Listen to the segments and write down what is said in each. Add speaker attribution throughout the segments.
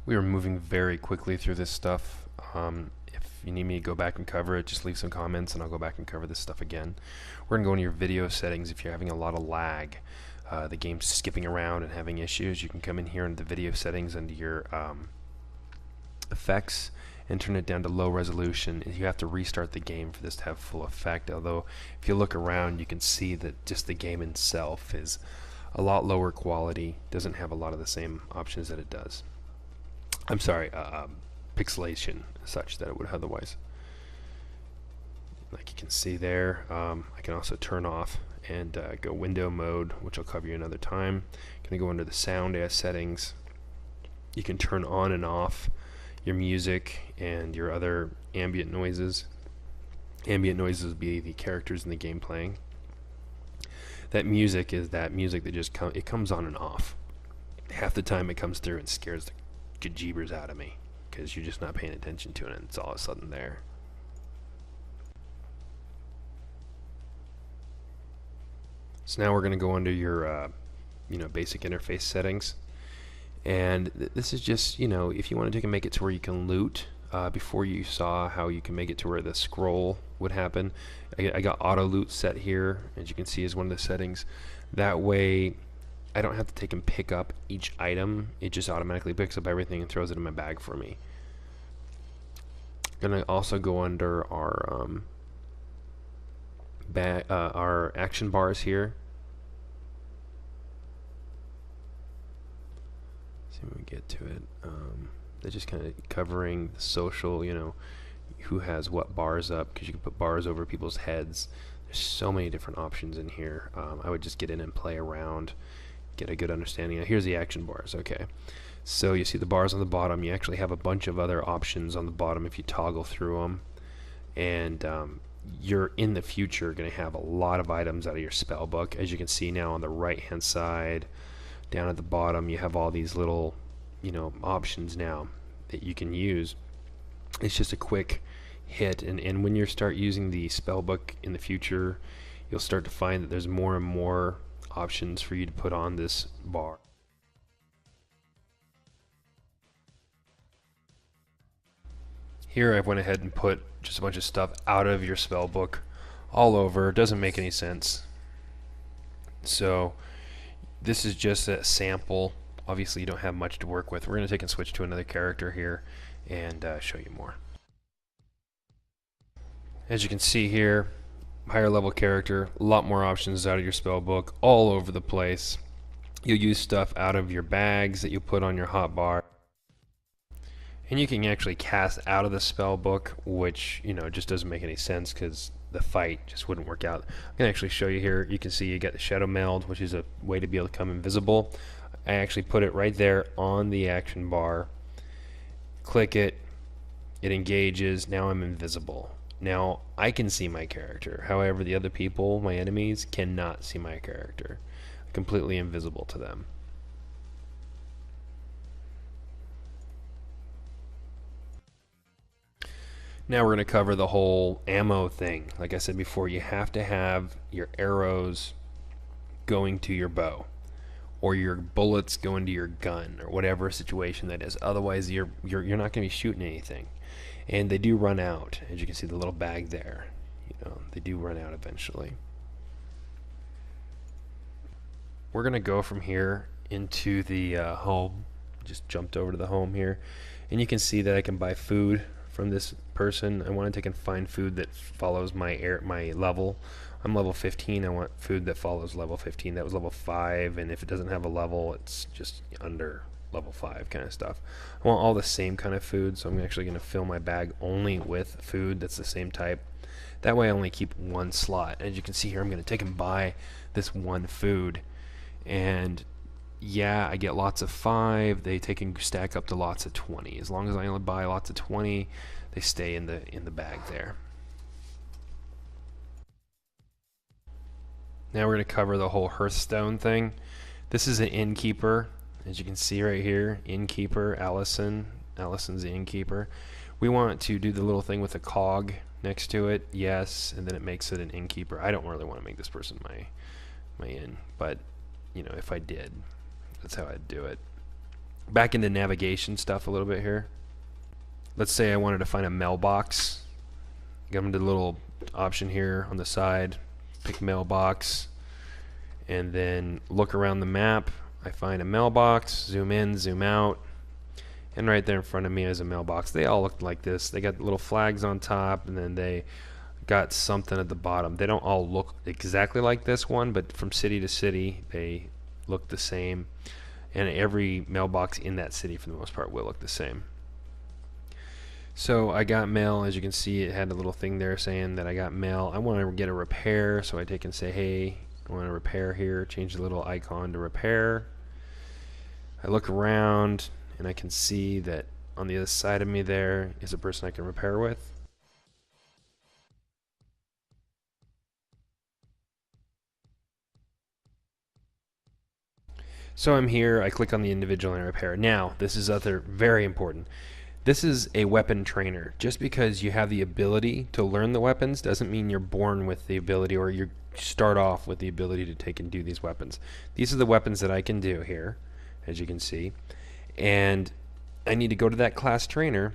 Speaker 1: We are moving very quickly through this stuff. If you need me to go back and cover it, just leave some comments and I'll go back and cover this stuff again. We're going to go into your video settings. If you're having a lot of lag, the game's skipping around and having issues, you can come in here into the video settings under your effects and turn it down to low resolution. You have to restart the game for this to have full effect, although if you look around you can see that just the game itself is a lot lower quality, doesn't have a lot of the same options that it does. I'm sorry, pixelation such that it would otherwise. Like you can see there, I can also turn off and go window mode, which I'll cover you another time. Gonna go under the sound settings. You can turn on and off your music and your other ambient noises. Ambient noises would be the characters in the game playing. That music is that music that just it comes on and off. Half the time it comes through and scares the gajebers out of me because you're just not paying attention to it and it's all of a sudden there. So now we're going to go under your basic interface settings, and this is just, if you want to make it to where you can loot. Before you saw how you can make it to where the scroll would happen, I got auto loot set here, as you can see, is one of the settings. That way I don't have to take and pick up each item. It just automatically picks up everything and throws it in my bag for me. Gonna also go under our our action bars here. See when we get to it. They're just kind of covering the social, who has what bars up, because you can put bars over people's heads. There's so many different options in here. I would just get in and play around, get a good understanding. Now here's the action bars. Okay, so you see the bars on the bottom. You actually have a bunch of other options on the bottom if you toggle through them, and you're in the future going to have a lot of items out of your spell book. As you can see now on the right hand side, down at the bottom, you have all these little options now that you can use. It's just a quick hit, and when you start using the spell book in the future, you'll start to find that there's more and more options for you to put on this bar. Here I went ahead and put just a bunch of stuff out of your spell book all over. It doesn't make any sense. So this is just a sample. Obviously you don't have much to work with. We're going to take and switch to another character here and show you more. As you can see here, higher level character, a lot more options out of your spell book all over the place. You'll use stuff out of your bags that you put on your hotbar. And you can actually cast out of the spell book, which just doesn't make any sense because the fight just wouldn't work out. I'm going to actually show you here. You can see you got the shadow meld, which is a way to be able to become invisible. I actually put it right there on the action bar. Click it, it engages. Now I'm invisible. Now I can see my character. However, the other people, my enemies, cannot see my character. I'm completely invisible to them. Now we're going to cover the whole ammo thing. Like I said before, you have to have your arrows going to your bow, or your bullets going to your gun, or whatever situation that is. Otherwise, you're not going to be shooting anything. And they do run out. As you can see, the little bag there, they do run out eventually. We're going to go from here into the home. Just jumped over to the home here, and you can see that I can buy food from this person. I want to take and find food that follows my level. I'm level 15. I want food that follows level 15. That was level 5, and if it doesn't have a level, it's just under level 5 kind of stuff. I want all the same kind of food, so I'm actually going to fill my bag only with food that's the same type. That way I only keep one slot. As you can see here, I'm going to take and buy this one food, and yeah, I get lots of 5. They take and stack up to lots of 20. As long as I only buy lots of 20, they stay in the bag there. Now we're going to cover the whole Hearthstone thing. This is an innkeeper. As you can see right here, innkeeper, Allison. Allison's the innkeeper. We want to do the little thing with a cog next to it, yes, and then it makes it an innkeeper. I don't really want to make this person my inn, but if I did, that's how I'd do it. Back into navigation stuff a little bit here. Let's say I wanted to find a mailbox. Go into the little option here on the side, pick mailbox, and then look around the map. I find a mailbox, zoom in, zoom out, and right there in front of me is a mailbox. They all look like this. They got little flags on top, and then they got something at the bottom. They don't all look exactly like this one, but from city to city they look the same, and every mailbox in that city for the most part will look the same. So I got mail. As you can see, it had a little thing there saying that I got mail. I want to get a repair, so I take and say, hey, I want to repair here. Change the little icon to repair. I look around and I can see that on the other side of me there is a person I can repair with. So I'm here, I click on the individual and I repair. Now, this is other very important. This is a weapon trainer. Just because you have the ability to learn the weapons doesn't mean you're born with the ability, or you start off with the ability to take and do these weapons. These are the weapons that I can do here, as you can see. And I need to go to that class trainer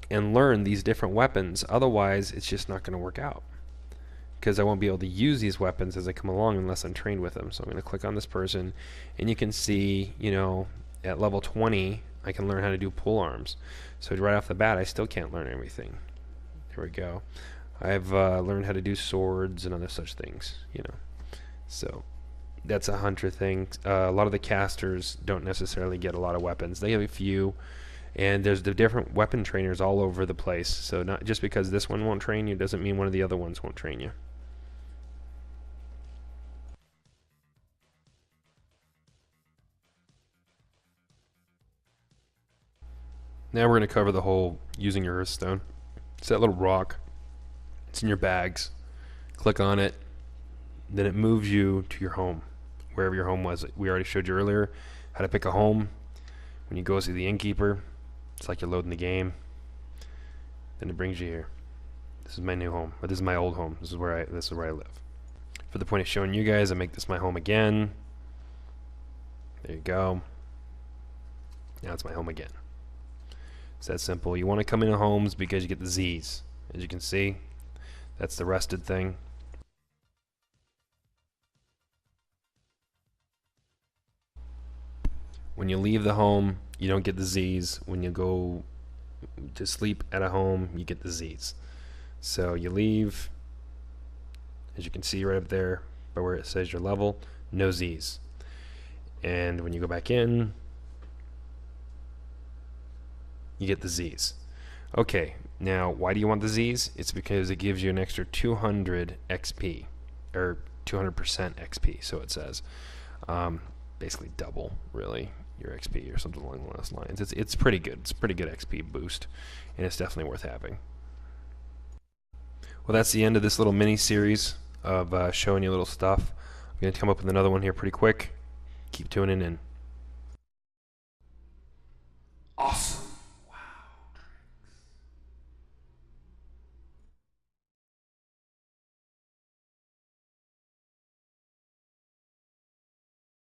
Speaker 1: and learn these different weapons. Otherwise, it's just not going to work out, because I won't be able to use these weapons as I come along unless I'm trained with them. So I'm going to click on this person, and you can see, you know, at level 20, I can learn how to do pull arms. So right off the bat, I still can't learn everything. There we go. I've learned how to do swords and other such things, you know. So that's a hunter thing. A lot of the casters don't necessarily get a lot of weapons. They have a few, and there's the different weapon trainers all over the place. So not just because this one won't train you doesn't mean one of the other ones won't train you. Now we're going to cover the whole using your Hearthstone. It's that little rock. It's in your bags. Click on it. Then it moves you to your home, wherever your home was. We already showed you earlier how to pick a home. When you go see the innkeeper, it's like you're loading the game. Then it brings you here. This is my new home, or this is my old home. This is where I live. For the point of showing you guys, I make this my home again. There you go. Now it's my home again. It's that simple. You want to come into homes because you get the Z's. As you can see, that's the rested thing. When you leave the home, you don't get the Z's. When you go to sleep at a home, you get the Z's. So you leave, as you can see right up there by where it says your level, no Z's. And when you go back in, you get the Z's. Okay, now why do you want the Z's? It's because it gives you an extra 200 XP, or 200% XP, so it says. Basically double, really, your XP or something along those lines. It's pretty good. It's a pretty good XP boost, and it's definitely worth having. Well, that's the end of this little mini series of showing you little stuff. I'm going to come up with another one here pretty quick. Keep tuning in.